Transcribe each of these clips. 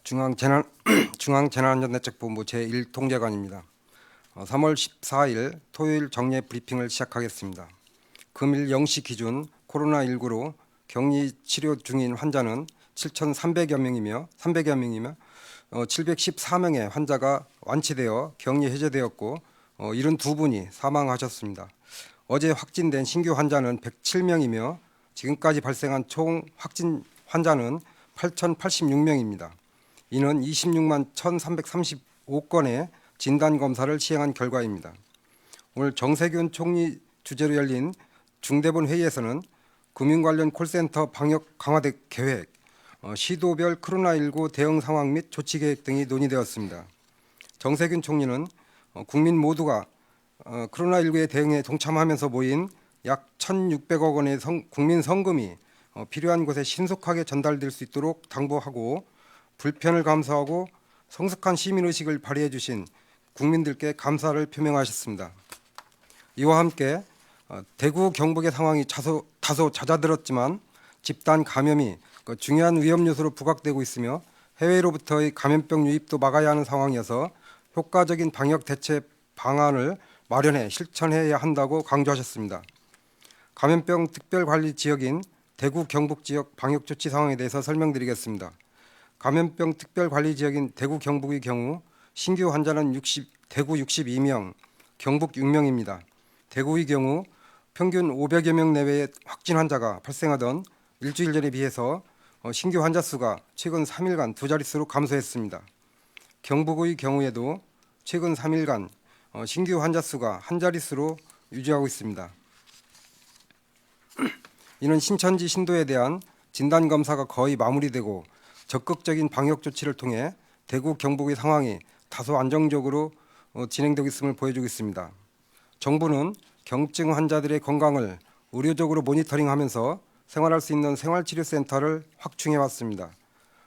중앙재난안전대책본부 제1통제관입니다. 3월 14일 토요일 정례 브리핑을 시작하겠습니다. 금일 0시 기준 코로나19로 격리 치료 중인 환자는 7,300여 명이며 714명의 환자가 완치되어 격리 해제되었고 72분이 사망하셨습니다. 어제 확진된 신규 환자는 107명이며 지금까지 발생한 총 확진 환자는 8,086명입니다. 이는 26만 1,335건의 진단검사를 시행한 결과입니다. 오늘 정세균 총리 주재로 열린 중대본 회의에서는 금융 관련 콜센터 방역 강화 계획, 시도별 코로나19 대응 상황 및 조치 계획 등이 논의되었습니다. 정세균 총리는 국민 모두가 코로나19의 대응에 동참하면서 모인 약 1,600억 원의 국민 성금이 필요한 곳에 신속하게 전달될 수 있도록 당부하고 불편을 감수하고 성숙한 시민의식을 발휘해 주신 국민들께 감사를 표명하셨습니다. 이와 함께 대구 경북의 상황이 다소 잦아들었지만 집단 감염이 중요한 위험 요소로 부각되고 있으며 해외로부터의 감염병 유입도 막아야 하는 상황이어서 효과적인 방역 대책 방안을 마련해 실천해야 한다고 강조하셨습니다. 감염병 특별관리 지역인 대구 경북 지역 방역 조치 상황에 대해서 설명드리겠습니다. 감염병 특별관리지역인 대구 경북의 경우 신규 환자는 대구 62명, 경북 6명입니다. 대구의 경우 평균 500여 명 내외의 확진 환자가 발생하던 일주일 전에 비해서 신규 환자 수가 최근 3일간 두 자릿수로 감소했습니다. 경북의 경우에도 최근 3일간 신규 환자 수가 한 자릿수로 유지하고 있습니다. 이는 신천지 신도에 대한 진단검사가 거의 마무리되고 적극적인 방역 조치를 통해 대구 경북의 상황이 다소 안정적으로 진행되고 있음을 보여주고 있습니다. 정부는 경증 환자들의 건강을 의료적으로 모니터링하면서 생활할 수 있는 생활치료센터를 확충해 왔습니다.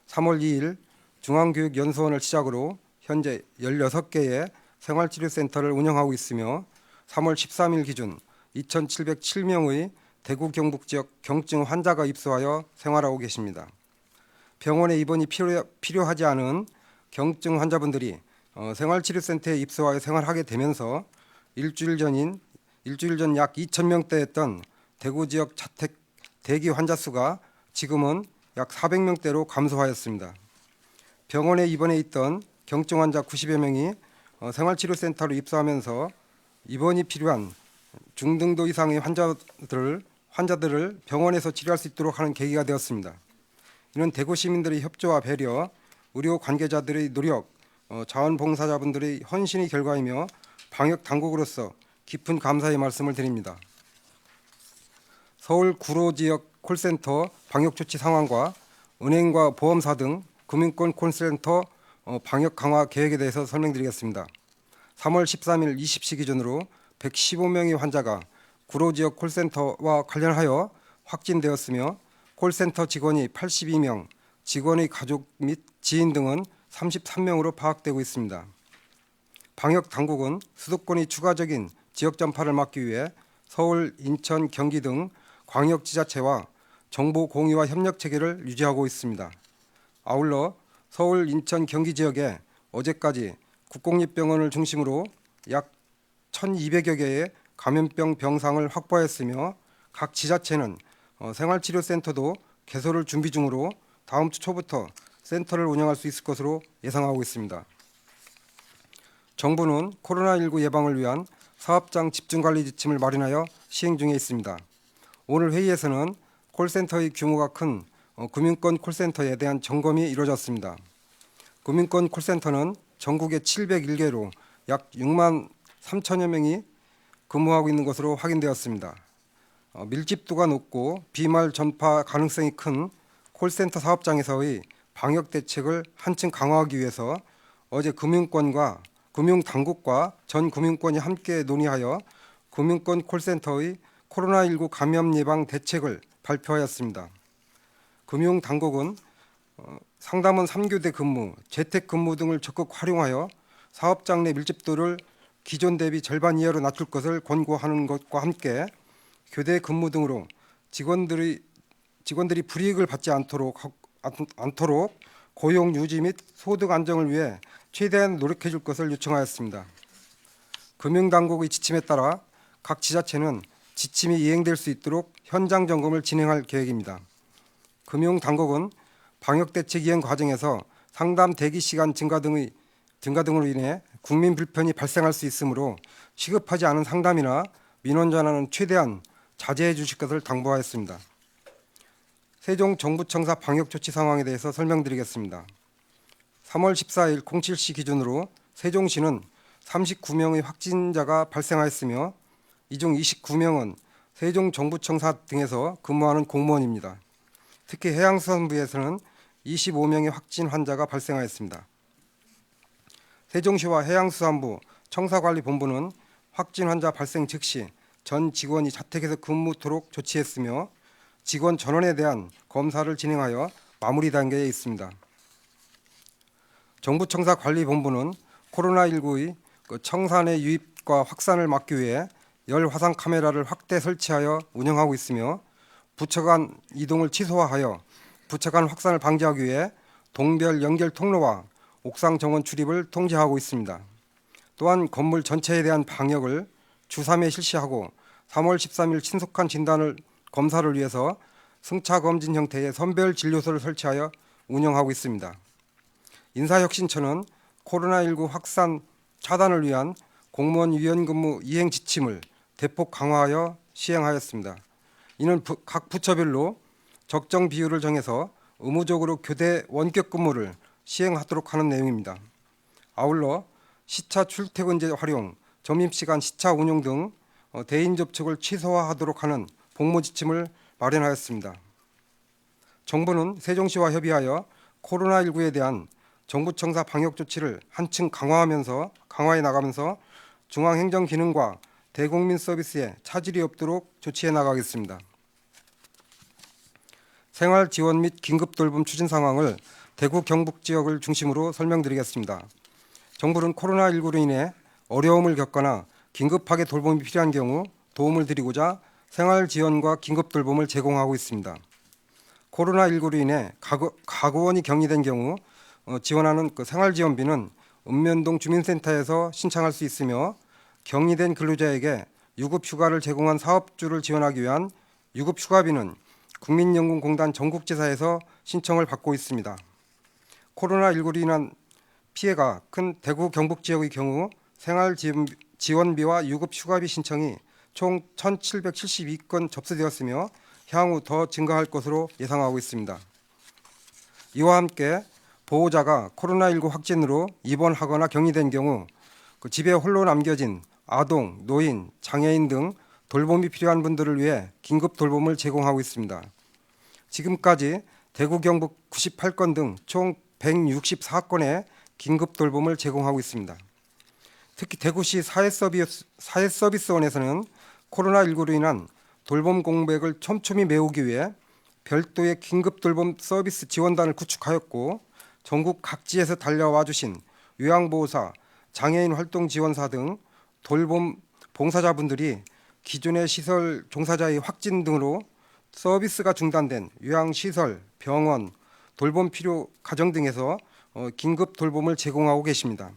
3월 2일 중앙교육연수원을 시작으로 현재 16개의 생활치료센터를 운영하고 있으며 3월 13일 기준 2,707명의 대구 경북 지역 경증 환자가 입소하여 생활하고 계십니다. 병원에 입원이 필요하지 않은 경증 환자분들이 생활치료센터에 입소하여 생활하게 되면서 일주일 전 약 2,000명대였던 대구 지역 자택 대기 환자 수가 지금은 약 400명대로 감소하였습니다. 병원에 입원해 있던 경증 환자 90여 명이 생활치료센터로 입소하면서 입원이 필요한 중등도 이상의 환자들을 병원에서 치료할 수 있도록 하는 계기가 되었습니다. 이는 대구 시민들의 협조와 배려, 의료 관계자들의 노력, 자원봉사자분들의 헌신의 결과이며 방역 당국으로서 깊은 감사의 말씀을 드립니다. 서울 구로 지역 콜센터 방역 조치 상황과 은행과 보험사 등 금융권 콜센터 방역 강화 계획에 대해서 설명드리겠습니다. 3월 13일 20시 기준으로 115명의 환자가 구로 지역 콜센터와 관련하여 확진되었으며 콜센터 직원이 82명, 직원의 가족 및 지인 등은 33명으로 파악되고 있습니다. 방역 당국은 수도권의 추가적인 지역 전파를 막기 위해 서울, 인천, 경기 등 광역지자체와 정보 공유와 협력 체계를 유지하고 있습니다. 아울러 서울, 인천, 경기 지역에 어제까지 국공립병원을 중심으로 약 1,200여 개의 감염병 병상을 확보하였으며 각 지자체는 생활치료센터도 개소를 준비 중으로 다음 주 초부터 센터를 운영할 수 있을 것으로 예상하고 있습니다. 정부는 코로나19 예방을 위한 사업장 집중관리 지침을 마련하여 시행 중에 있습니다. 오늘 회의에서는 콜센터의 규모가 큰 금융권 콜센터에 대한 점검이 이루어졌습니다. 금융권 콜센터는 전국에 701개로 약 6만 3천여 명이 근무하고 있는 것으로 확인되었습니다. 밀집도가 높고 비말 전파 가능성이 큰 콜센터 사업장에서의 방역 대책을 한층 강화하기 위해서 어제 금융당국과 전 금융권이 함께 논의하여 금융권 콜센터의 코로나19 감염 예방 대책을 발표하였습니다. 금융당국은 상담원 3교대 근무, 재택근무 등을 적극 활용하여 사업장 내 밀집도를 기존 대비 절반 이하로 낮출 것을 권고하는 것과 함께 교대 근무 등으로 직원들의 직원들이 불이익을 받지 않도록 고용 유지 및 소득 안정을 위해 최대한 노력해 줄 것을 요청하였습니다. 금융당국의 지침에 따라 각 지자체는 지침이 이행될 수 있도록 현장 점검을 진행할 계획입니다. 금융당국은 방역대책 이행 과정에서 상담 대기 시간 증가 등으로 인해 국민 불편이 발생할 수 있으므로 시급하지 않은 상담이나 민원 전화는 최대한 자제해 주실 것을 당부하였습니다. 세종정부청사 방역조치 상황에 대해서 설명드리겠습니다. 3월 14일 07시 기준으로 세종시는 39명의 확진자가 발생하였으며 이 중 29명은 세종정부청사 등에서 근무하는 공무원입니다. 특히 해양수산부에서는 25명의 확진 환자가 발생하였습니다. 세종시와 해양수산부 청사관리본부는 확진 환자 발생 즉시 전 직원이 자택에서 근무토록 조치했으며 직원 전원에 대한 검사를 진행하여 마무리 단계에 있습니다. 정부청사관리본부는 코로나19의 청산의 유입과 확산을 막기 위해 열 화상 카메라를 확대 설치하여 운영하고 있으며 부처 간 이동을 최소화하여 부처 간 확산을 방지하기 위해 동별 연결 통로와 옥상 정원 출입을 통제하고 있습니다. 또한 건물 전체에 대한 방역을 주 3회 실시하고 3월 13일 신속한 진단을 검사를 위해서 승차 검진 형태의 선별 진료소를 설치하여 운영하고 있습니다. 인사혁신처는 코로나19 확산 차단을 위한 공무원 유연근무 이행 지침을 대폭 강화하여 시행하였습니다. 이는 각 부처별로 적정 비율을 정해서 의무적으로 교대 원격 근무를 시행하도록 하는 내용입니다. 아울러 시차 출퇴근제 활용, 점심시간 시차 운용 등 대인 접촉을 최소화하도록 하는 복무 지침을 마련하였습니다. 정부는 세종시와 협의하여 코로나19에 대한 정부청사 방역 조치를 한층 강화해 나가면서 중앙행정 기능과 대국민 서비스에 차질이 없도록 조치해 나가겠습니다. 생활 지원 및 긴급 돌봄 추진 상황을 대구 경북 지역을 중심으로 설명드리겠습니다. 정부는 코로나19로 인해 어려움을 겪거나 긴급하게 돌봄이 필요한 경우 도움을 드리고자 생활 지원과 긴급 돌봄을 제공하고 있습니다. 코로나19로 인해 가구원이 격리된 경우 지원하는 생활지원비는 읍면동 주민센터에서 신청할 수 있으며 격리된 근로자에게 유급휴가를 제공한 사업주를 지원하기 위한 유급휴가비는 국민연금공단 전국지사에서 신청을 받고 있습니다. 코로나19로 인한 피해가 큰 대구 경북 지역의 경우 생활지원비와 유급휴가비 신청이 총 1,772건 접수되었으며 향후 더 증가할 것으로 예상하고 있습니다. 이와 함께 보호자가 코로나19 확진으로 입원하거나 격리된 경우 집에 홀로 남겨진 아동, 노인, 장애인 등 돌봄이 필요한 분들을 위해 긴급 돌봄을 제공하고 있습니다. 지금까지 대구 경북 98건 등 총 164건의 긴급 돌봄을 제공하고 있습니다. 특히 대구시 사회서비스원에서는 코로나19로 인한 돌봄 공백을 촘촘히 메우기 위해 별도의 긴급 돌봄 서비스 지원단을 구축하였고 전국 각지에서 달려와 주신 요양보호사, 장애인 활동 지원사 등 돌봄 봉사자분들이 기존의 시설 종사자의 확진 등으로 서비스가 중단된 요양시설, 병원, 돌봄 필요 가정 등에서 긴급 돌봄을 제공하고 계십니다.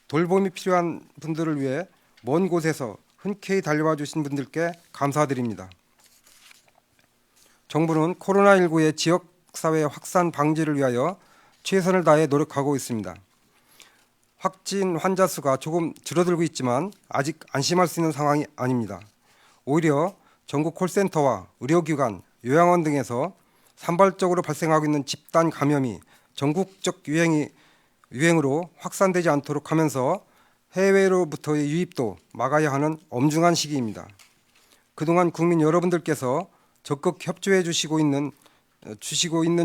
돌봄이 필요한 분들을 위해 먼 곳에서 흔쾌히 달려와 주신 분들께 감사드립니다. 정부는 코로나19의 지역사회 확산 방지를 위하여 최선을 다해 노력하고 있습니다. 확진 환자 수가 조금 줄어들고 있지만 아직 안심할 수 있는 상황이 아닙니다. 오히려 전국 콜센터와 의료기관, 요양원 등에서 산발적으로 발생하고 있는 집단 감염이 전국적 유행으로 확산되지 않도록 하면서 해외로부터의 유입도 막아야 하는 엄중한 시기입니다. 그동안 국민 여러분들께서 적극 협조해 주시고 있는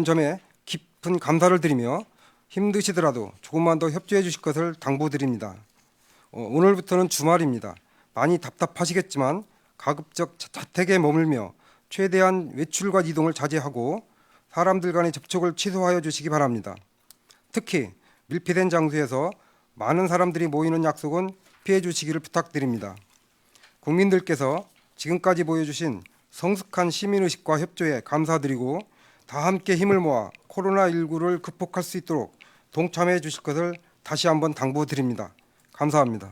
점에 깊은 감사를 드리며 힘드시더라도 조금만 더 협조해 주실 것을 당부드립니다. 오늘부터는 주말입니다. 많이 답답하시겠지만 가급적 자택에 머물며 최대한 외출과 이동을 자제하고 사람들 간의 접촉을 최소화해 주시기 바랍니다. 특히 밀폐된 장소에서 많은 사람들이 모이는 약속은 피해 주시기를 부탁드립니다. 국민들께서 지금까지 보여주신 성숙한 시민의식과 협조에 감사드리고 다 함께 힘을 모아 코로나19를 극복할 수 있도록 동참해 주실 것을 다시 한번 당부드립니다. 감사합니다.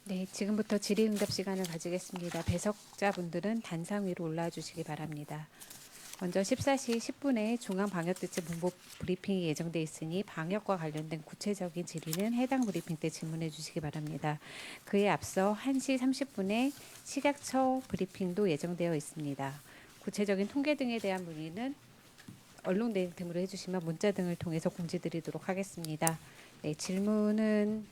네, 지금부터 질의응답 시간을 가지겠습니다. 배석자분들은 단상 위로 올라와 주시기 바랍니다. 먼저 14시 10분에 중앙방역대책본부 브리핑이 예정돼 있으니 방역과 관련된 구체적인 질의는 해당 브리핑 때 질문해 주시기 바랍니다. 그에 앞서 1시 30분에 식약처 브리핑도 예정되어 있습니다. 구체적인 통계 등에 대한 문의는 언론 대행 등으로 해주시면 문자 등을 통해서 공지드리도록 하겠습니다. 네, 질문은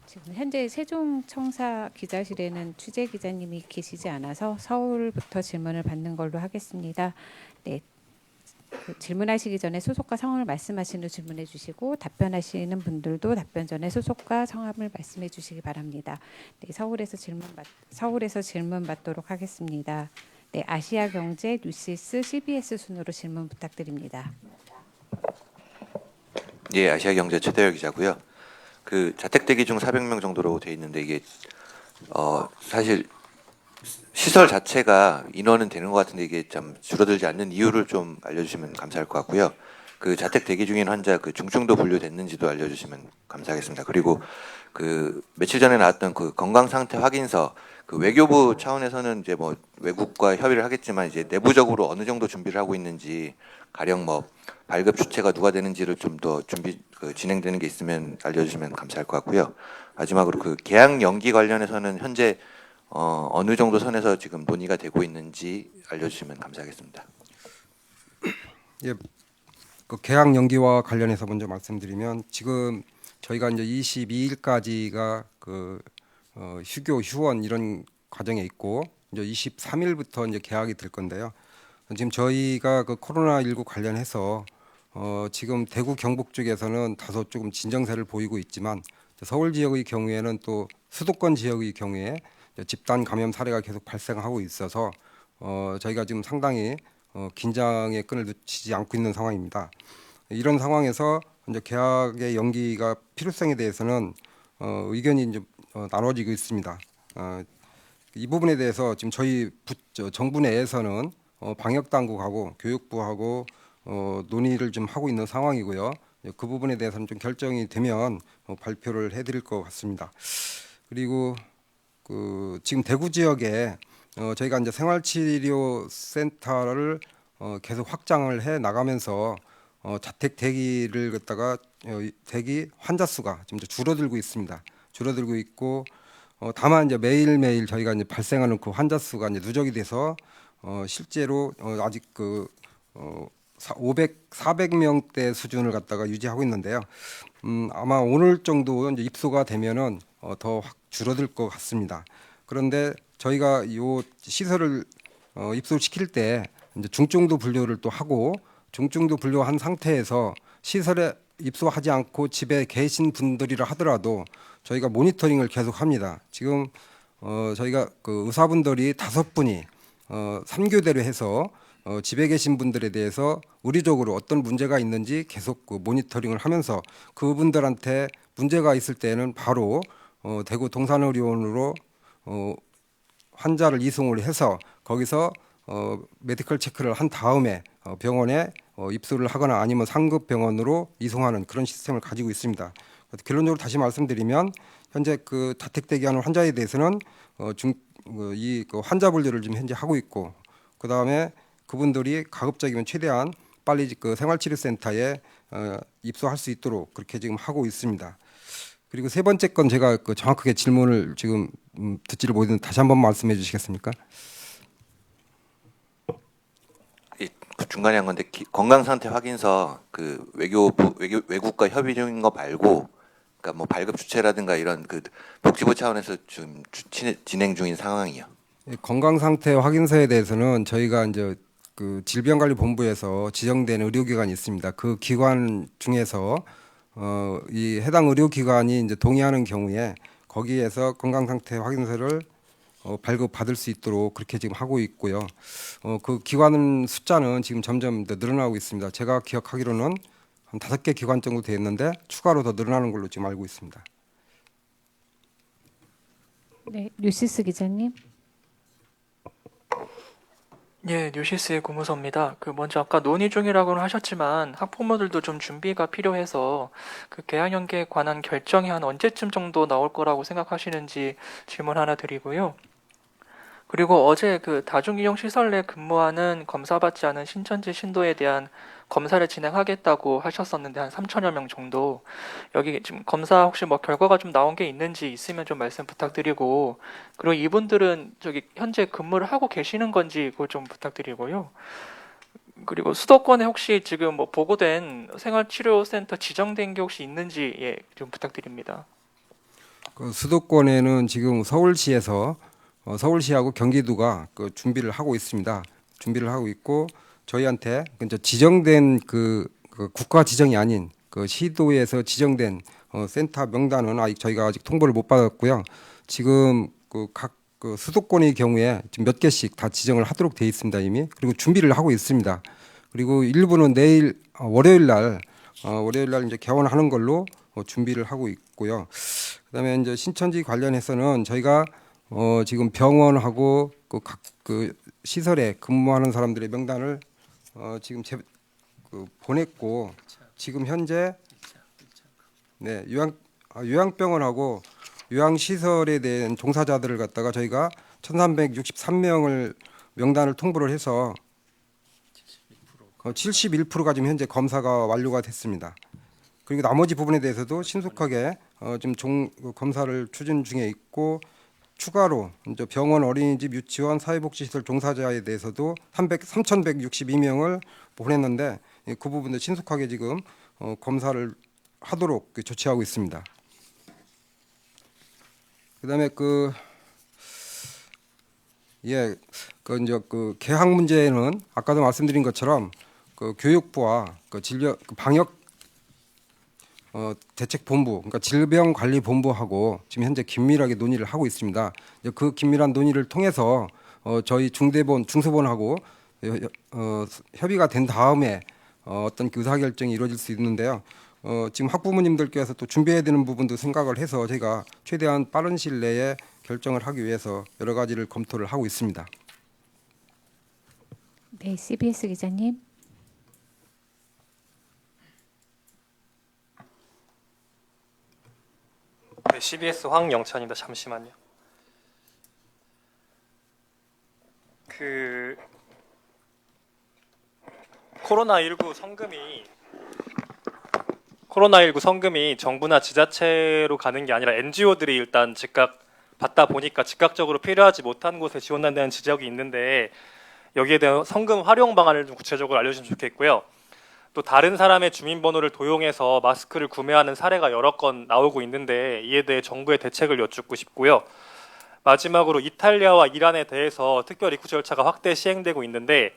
지금 현재 세종청사 기자실에는 취재 기자님이 계시지 않아서 서울부터 질문을 받는 걸로 하겠습니다. 네, 그 질문하시기 전에 소속과 성함을 말씀하신 후 질문해 주시고 답변하시는 분들도 답변 전에 소속과 성함을 말씀해 주시기 바랍니다. 네, 서울에서 질문 받도록 하겠습니다. 네, 아시아경제, 뉴시스, CBS 순으로 질문 부탁드립니다. 예, 아시아경제 최대열 기자고요. 그 자택 대기 중 400명 정도로 돼 있는데 이게 사실 시설 자체가 인원은 되는 것 같은데 이게 좀 줄어들지 않는 이유를 좀 알려주시면 감사할 것 같고요. 그 자택 대기 중인 환자 그 중증도 분류됐는지도 알려주시면 감사하겠습니다. 그리고 그 며칠 전에 나왔던 그 건강 상태 확인서 그 외교부 차원에서는 이제 뭐 외국과 협의를 하겠지만 이제 내부적으로 어느 정도 준비를 하고 있는지 가령 뭐 발급 주체가 누가 되는지를 좀 더 준비 진행되는 게 있으면 알려주시면 감사할 것 같고요. 마지막으로 그 계약 연기 관련해서는 현재 어느 정도 선에서 지금 논의가 되고 있는지 알려주시면 감사하겠습니다. 예, 그 계약 연기와 관련해서 먼저 말씀드리면 지금 저희가 이제 22일까지가 그 휴교 휴원 이런 과정에 있고 이제 23일부터 이제 계약이 될 건데요. 지금 저희가 그 코로나19 관련해서 지금 대구 경북 쪽에서는 다소 조금 진정세를 보이고 있지만 서울 지역의 경우에는 또 수도권 지역의 경우에 집단 감염 사례가 계속 발생하고 있어서 저희가 지금 상당히 긴장의 끈을 놓치지 않고 있는 상황입니다. 이런 상황에서 이제 계약의 연기가 필요성에 대해서는 의견이 이제 나눠지고 있습니다. 이 부분에 대해서 지금 저희 정부 내에서는 방역 당국하고 교육부하고 논의를 좀 하고 있는 상황이고요. 그 부분에 대해서는 좀 결정이 되면 발표를 해드릴 것 같습니다. 그리고 그 지금 대구 지역에 저희가 이제 생활치료센터를 계속 확장을 해 나가면서 자택 대기를 갖다가 대기 환자 수가 지금 이제 줄어들고 있습니다. 줄어들고 있고 다만 이제 매일매일 저희가 이제 발생하는 그 환자 수가 이제 누적이 돼서 실제로 아직 그 400명대 수준을 갖다가 유지하고 있는데요. 아마 오늘 정도 이제 입소가 되면은 더 확 줄어들 것 같습니다. 그런데 저희가 이 시설을 입소시킬 때 이제 중증도 분류를 또 하고 중증도 분류한 상태에서 시설에 입소하지 않고 집에 계신 분들이라 하더라도 저희가 모니터링을 계속 합니다. 지금 저희가 그 의사분들이 5분이 3교대로 해서 집에 계신 분들에 대해서 의료적으로 어떤 문제가 있는지 계속 그 모니터링을 하면서 그분들한테 문제가 있을 때는 바로 대구 동산의료원으로 환자를 이송을 해서 거기서 메디컬 체크를 한 다음에 병원에 입소를 하거나 아니면 상급 병원으로 이송하는 그런 시스템을 가지고 있습니다. 결론적으로 다시 말씀드리면 현재 그 자택 대기하는 환자에 대해서는 이 환자 분류를 지금 현재 하고 있고 그 다음에 그분들이 가급적이면 최대한 빨리 그 생활치료센터에 입소할 수 있도록 그렇게 지금 하고 있습니다. 그리고 세 번째 건 제가 그 정확하게 질문을 지금 듣지를 못했는데 다시 한번 말씀해 주시겠습니까? 그 중간에 한 건데 건강 상태 확인서 그 외국과 협의 중인 거 말고 그러니까 뭐 발급 주체라든가 이런 그 복지부 차원에서 좀 진행 중인 상황이요. 건강 상태 확인서에 대해서는 저희가 이제 그 질병관리본부에서 지정된 의료기관이 있습니다. 그 기관 중에서 이 해당 의료기관이 이제 동의하는 경우에 거기에서 건강 상태 확인서를 발급받을 수 있도록 그렇게 지금 하고 있고요. 그 기관 숫자는 지금 점점 더 늘어나고 있습니다. 제가 기억하기로는 한 5개 기관 정도 되어 있는데 추가로 더 늘어나는 걸로 지금 알고 있습니다. 네, 뉴시스 기자님. 예, 뉴시스의 고무서입니다. 먼저 아까 논의 중이라고는 하셨지만 학부모들도 좀 준비가 필요해서 개학 연계에 관한 결정이 한 언제쯤 정도 나올 거라고 생각하시는지 질문 하나 드리고요. 그리고 어제 다중이용 시설 내 근무하는 검사받지 않은 신천지 신도에 대한 검사를 진행하겠다고 하셨었는데 한 3천여 명 정도. 여기 지금 검사 혹시 뭐 결과가 좀 나온 게 있는지 있으면 좀 말씀 부탁드리고, 그리고 이분들은 저기 현재 근무를 하고 계시는 건지 그걸 좀 부탁드리고요. 그리고 수도권에 혹시 지금 뭐 보고된 생활치료센터 지정된 게 혹시 있는지 좀 부탁드립니다. 그 수도권에는 지금 서울시에서 서울시하고 경기도가 그 준비를 하고 있습니다. 준비를 하고 있고 저희한테 이제 지정된 그 국가 지정이 아닌 그 시도에서 지정된 센터 명단은 저희가 아직 통보를 못 받았고요. 지금 각 수도권의 경우에 지금 몇 개씩 다 지정을 하도록 돼 있습니다 이미. 그리고 준비를 하고 있습니다. 그리고 일부는 내일 월요일 날 이제 개원하는 걸로 준비를 하고 있고요. 그다음에 이제 신천지 관련해서는 저희가 지금 병원하고 각 시설에 근무하는 사람들의 명단을 지금 보냈고 지금 현재 네 요양병원하고 요양시설에 대한 종사자들을 갖다가 저희가 1,363명을 명단을 통보를 해서 71%가 지금 현재 검사가 완료가 됐습니다. 그리고 나머지 부분에 대해서도 신속하게 지금 검사를 추진 중에 있고 추가로 이제 병원, 어린이집, 유치원, 사회복지시설 종사자에 대해서도 3,162명을 보냈는데 그 부분도 신속하게 지금 검사를 하도록 조치하고 있습니다. 그다음에 이제 개학 문제는 아까도 말씀드린 것처럼 교육부와 방역 대책본부, 그러니까 질병관리본부하고 지금 현재 긴밀하게 논의를 하고 있습니다. 이제 그 긴밀한 논의를 통해서 저희 중소본하고 협의가 된 다음에 어떤 의사결정이 이루어질 수 있는데요. 지금 학부모님들께서 또 준비해야 되는 부분도 생각을 해서 저희가 최대한 빠른 시일 내에 결정을 하기 위해서 여러 가지를 검토를 하고 있습니다. 네, CBS 기자님. 네, CBS 황영찬입니다. 잠시만요. 코로나19 성금이 정부나 지자체로 가는 게 아니라 NGO들이 일단 즉각 받다 보니까 즉각적으로 필요하지 못한 곳에 지원한다는 지적이 있는데 여기에 대한 성금 활용 방안을 좀 구체적으로 알려주시면 좋겠고요. 또 다른 사람의 주민번호를 도용해서 마스크를 구매하는 사례가 여러 건 나오고 있는데 이에 대해 정부의 대책을 여쭙고 싶고요. 마지막으로 이탈리아와 이란에 대해서 특별 입국 절차가 확대 시행되고 있는데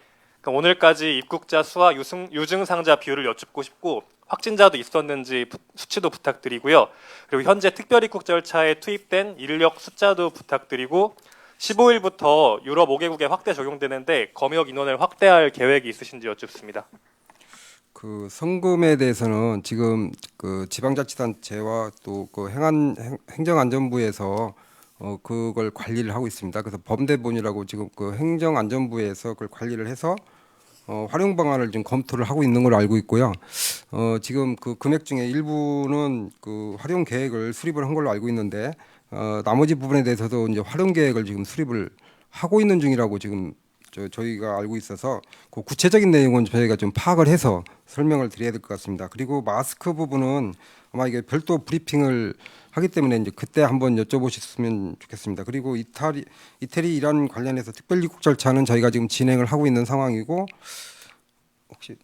오늘까지 입국자 수와 유증상자 비율을 여쭙고 싶고 확진자도 있었는지 수치도 부탁드리고요. 그리고 현재 특별 입국 절차에 투입된 인력 숫자도 부탁드리고 15일부터 유럽 5개국에 확대 적용되는데 검역 인원을 확대할 계획이 있으신지 여쭙습니다. 그 성금에 대해서는 지금 지방자치단체와 또 행정안전부에서 그걸 관리를 하고 있습니다. 그래서 범대본이라고 지금 행정안전부에서 그걸 관리를 해서 활용 방안을 지금 검토를 하고 있는 걸로 알고 있고요. 지금 그 금액 중에 일부는 활용 계획을 수립을 한 걸로 알고 있는데 나머지 부분에 대해서도 이제 활용 계획을 지금 수립을 하고 있는 중이라고 지금 저희가 알고 있어서 그 구체적인 내용은 저희가 좀 파악을 해서 설명을 드려야 될 것 같습니다. 그리고 마스크 부분은 아마 이게 별도 브리핑을 하기 때문에 이제 그때 한번 여쭤보셨으면 좋겠습니다. 그리고 이태리 이란 관련해서 특별 입국 절차는 저희가 지금 진행을 하고 있는 상황이고 혹시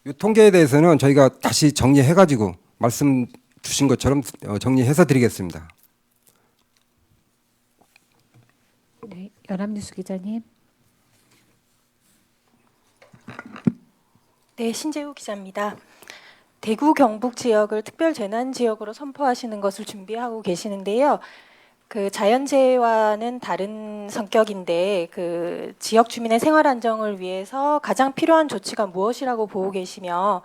이 통계에 대해서는 저희가 다시 정리해가지고 말씀 주신 것처럼 정리해서 드리겠습니다. 네, 연합뉴스 기자님. 네, 신재우 기자입니다. 대구 경북 지역을 특별 재난 지역으로 선포하시는 것을 준비하고 계시는데요. 자연재해와는 다른 성격인데 지역 주민의 생활 안정을 위해서 가장 필요한 조치가 무엇이라고 보고 계시며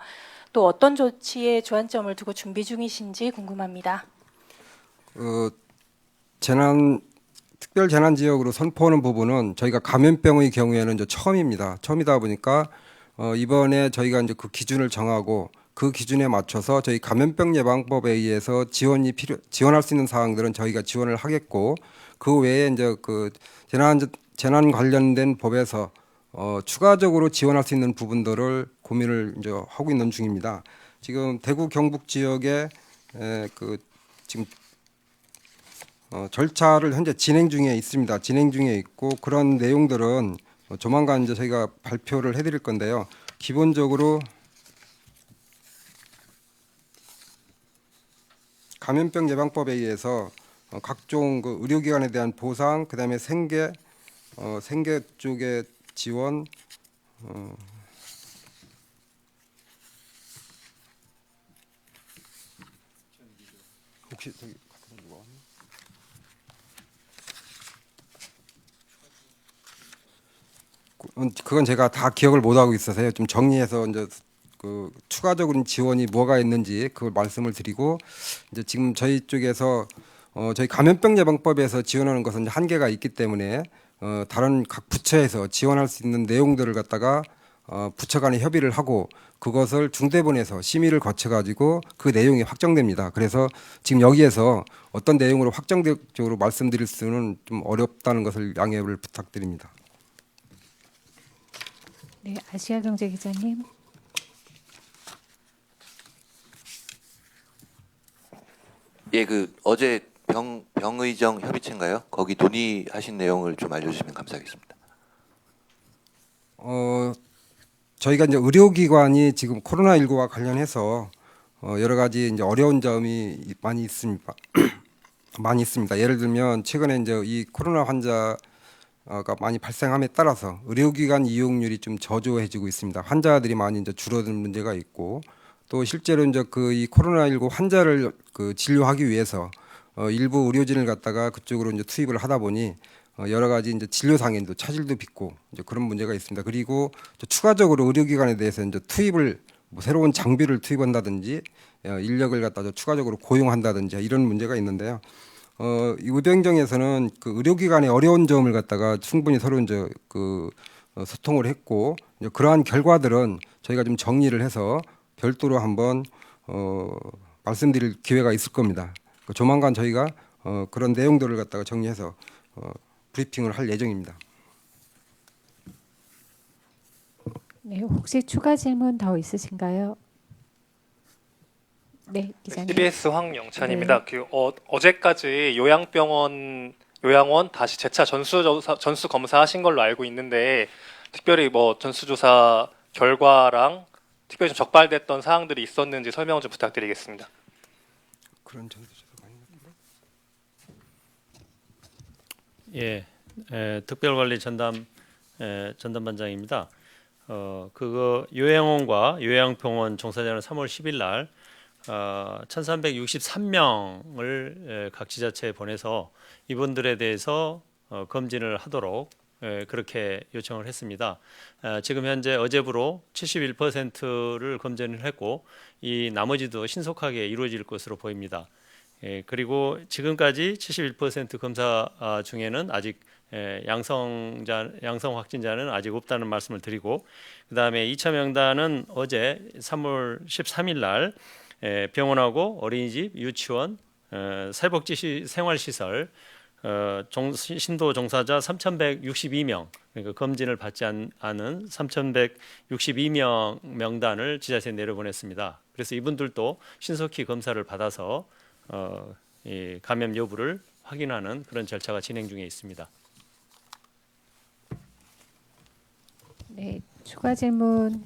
또 어떤 조치에 주안점을 두고 준비 중이신지 궁금합니다. 재난 특별 재난 지역으로 선포하는 부분은 저희가 감염병의 경우에는 이제 처음입니다. 처음이다 보니까 이번에 저희가 이제 그 기준을 정하고 그 기준에 맞춰서 저희 감염병 예방법에 의해서 지원할 수 있는 사항들은 저희가 지원을 하겠고, 그 외에 이제 그 재난 관련된 법에서 추가적으로 지원할 수 있는 부분들을 고민을 이제 하고 있는 중입니다. 지금 대구 경북 지역에 그 지금 절차를 현재 진행 중에 있습니다. 진행 중에 있고, 그런 내용들은 조만간 이제 저희가 발표를 해드릴 건데요. 기본적으로 감염병 예방법에 의해서 각종 그 의료기관에 대한 보상, 그다음에 생계 쪽의 지원, 혹시 저기 그건 제가 다 기억을 못 하고 있어서요. 좀 정리해서 이제 그 추가적인 지원이 뭐가 있는지 그걸 말씀을 드리고, 이제 지금 저희 쪽에서 저희 감염병 예방법에서 지원하는 것은 이제 한계가 있기 때문에 다른 각 부처에서 지원할 수 있는 내용들을 갖다가 부처 간에 협의를 하고 그것을 중대본에서 심의를 거쳐 가지고 그 내용이 확정됩니다. 그래서 지금 여기에서 어떤 내용으로 확정적으로 말씀드릴 수는 좀 어렵다는 것을 양해를 부탁드립니다. 네, 아시아경제 기자님. 예, 그 어제 병의정 협의체인가요? 거기 논의하신 내용을 좀 알려주시면 감사하겠습니다. 저희가 이제 의료기관이 지금 코로나19와 관련해서 여러 가지 이제 어려운 점이 많이 있습니다. 많이 있습니다. 예를 들면 최근에 이제 이 코로나 환자가 많이 발생함에 따라서 의료기관 이용률이 좀 저조해지고 있습니다. 환자들이 많이 이제 줄어든 문제가 있고, 또 실제로 이제 그 이 코로나19 환자를 그 진료하기 위해서 일부 의료진을 갖다가 그쪽으로 이제 투입을 하다 보니 여러 가지 이제 진료상에도 차질도 빚고 이제 그런 문제가 있습니다. 그리고 추가적으로 의료기관에 대해서 이제 투입을 뭐 새로운 장비를 투입한다든지 인력을 갖다 추가적으로 고용한다든지 이런 문제가 있는데요. 이 의료행정에서는 그 의료기관의 어려운 점을 갖다가 충분히 서로 이제 그 소통을 했고, 이제 그러한 결과들은 저희가 좀 정리를 해서 별도로 한번 말씀드릴 기회가 있을 겁니다. 조만간 저희가 그런 내용들을 갖다가 정리해서 브리핑을 할 예정입니다. 네, 혹시 추가 질문 더 있으신가요? 네, 기자님. CBS 황영찬입니다. 그 어제까지 요양원 다시 재차 전수 검사하신 걸로 알고 있는데, 특별히 뭐 전수조사 결과랑 특별히 좀 적발됐던 사항들이 있었는지 설명 좀 부탁드리겠습니다. 그런 전수조사가 있는데. 예, 특별관리 전담반장입니다. 그거 요양원과 요양병원 종사자는 3월 10일 날 1,363명을 각 지자체에 보내서 이분들에 대해서 검진을 하도록 그렇게 요청을 했습니다. 지금 현재 어제부로 71%를 검진을 했고 이 나머지도 신속하게 이루어질 것으로 보입니다. 그리고 지금까지 71% 검사 중에는 아직 양성 확진자는 아직 없다는 말씀을 드리고, 그다음에 2차 명단은 어제 3월 13일 날 병원하고 어린이집, 유치원, 사회복지 생활시설 신도 종사자 3,162명, 그러니까 검진을 받지 않은 3,162명 명단을 지자체에 내려보냈습니다. 그래서 이분들도 신속히 검사를 받아서 이 감염 여부를 확인하는 그런 절차가 진행 중에 있습니다. 네, 추가 질문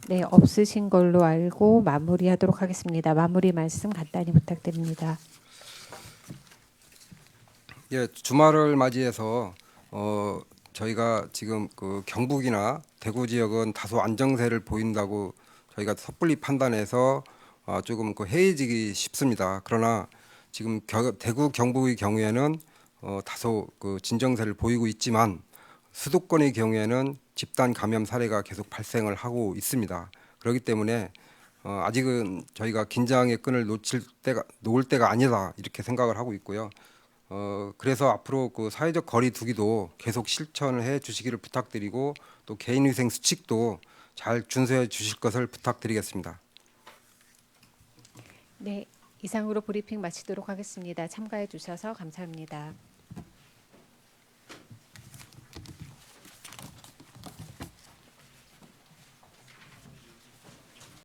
네, 없으신 걸로 알고 마무리하도록 하겠습니다. 마무리 말씀 간단히 부탁드립니다. 예, 주말을 맞이해서 저희가 지금 그 경북이나 대구 지역은 다소 안정세를 보인다고 저희가 섣불리 판단해서 조금 그 해이지기 쉽습니다. 그러나 지금 대구 경북의 경우에는 다소 그 진정세를 보이고 있지만 수도권의 경우에는 집단 감염 사례가 계속 발생을 하고 있습니다. 그렇기 때문에 아직은 저희가 긴장의 끈을 놓을 때가 아니다 이렇게 생각을 하고 있고요. 그래서 앞으로 그 사회적 거리 두기도 계속 실천을 해 주시기를 부탁드리고 또 개인위생 수칙도 잘 준수해 주실 것을 부탁드리겠습니다. 네, 이상으로 브리핑 마치도록 하겠습니다. 참가해 주셔서 감사합니다.